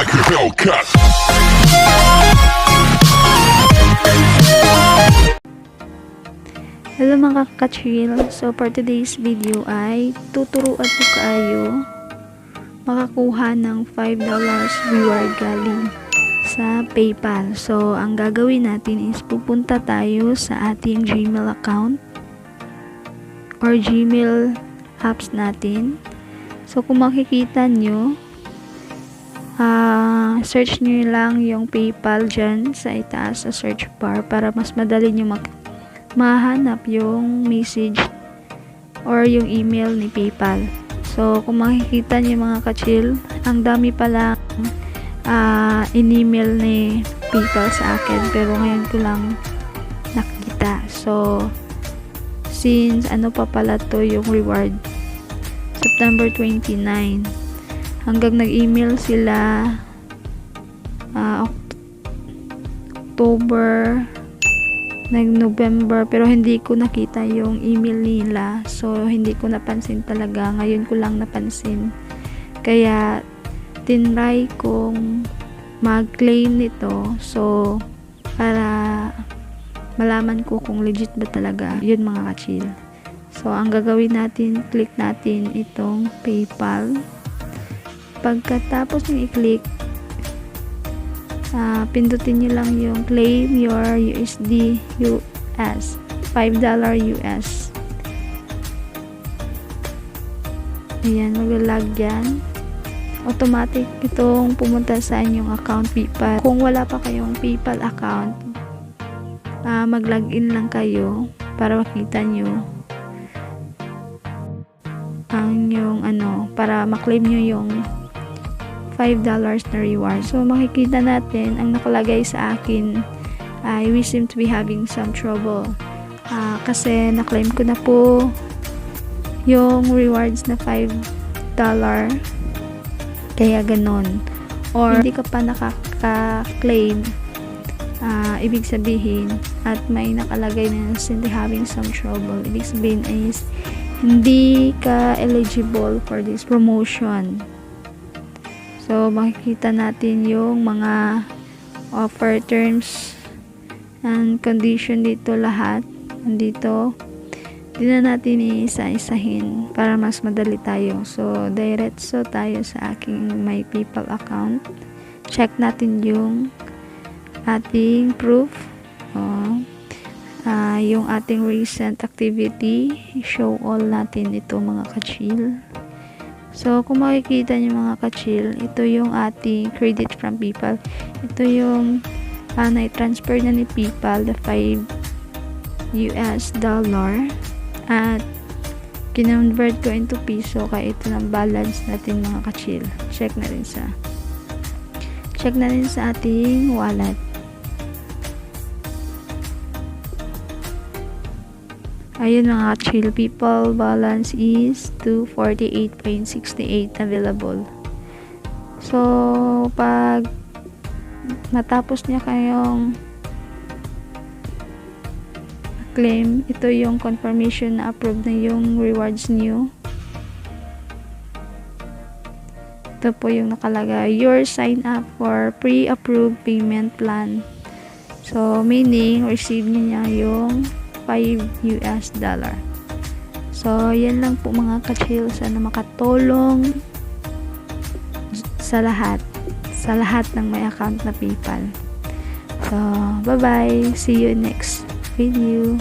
like a Hellcat. Hello mga ka-chill. So for today's video ay tuturuan ko kayo makakuha ng $5 reward galing sa PayPal. So ang gagawin natin is pupunta tayo sa ating Gmail account or Gmail apps natin. So kung makikita nyo, search nyo lang yung PayPal dyan sa itaas sa search bar para mas madali nyo mahanap yung message or yung email ni PayPal. So kung makikita nyo mga ka-chill, ang dami palang in-email ni PayPal sa akin pero ngayon ko lang nakita. So since ano pa pala to yung reward, September 29 hanggang nag-email sila October, November, pero hindi ko nakita yung email nila, so hindi ko napansin talaga. Ngayon ko lang napansin, kaya tinry kong mag-claim nito, so para malaman ko kung legit ba talaga yun mga ka-chill. So ang gagawin natin, click natin itong PayPal. Pagkatapos nyo i-click, pindutin nyo lang yung claim your USD US, $5 US. Ayan, maglalag yan. Automatic itong pumunta sa inyong account PayPal. Kung wala pa kayong PayPal account, mag-login lang kayo para makita nyo ang yung para maklaim nyo yung $5 na reward. So makikita natin ang nakalagay sa akin ay we seem to be having some trouble kasi naklaim ko na po yung rewards na $5, kaya ganon. Or hindi ka pa nakaka-claim, ibig sabihin at may nakalagay na seem to be having some trouble, ibig sabihin is hindi ka eligible for this promotion. So makikita natin yung mga offer terms and condition dito lahat. Nandito. Di na natin iisa-isahin para mas madali tayo. So diretso tayo sa aking my PayPal account. Check natin yung ating proof. Yung ating recent activity. Show all natin ito mga ka-chill. So, kung makikita niyo mga ka-chill, ito yung ating credit from PayPal. Ito yung na-transfer na ni PayPal, the $5 at kinonvert ko into piso, kaya ito ng balance natin mga ka-chill. Check na rin sa ating wallet. Ayun mga chill, PayPal balance is 248.68 available. So pag natapos niya kayong claim, ito yung confirmation na approve na yung rewards niyo. Ito po yung nakalagay, your sign up for pre-approved payment plan. So meaning receive niya yung $5. So yan lang po mga ka-chill, sana makatulong sa lahat ng may account na PayPal. So bye bye, see you next video.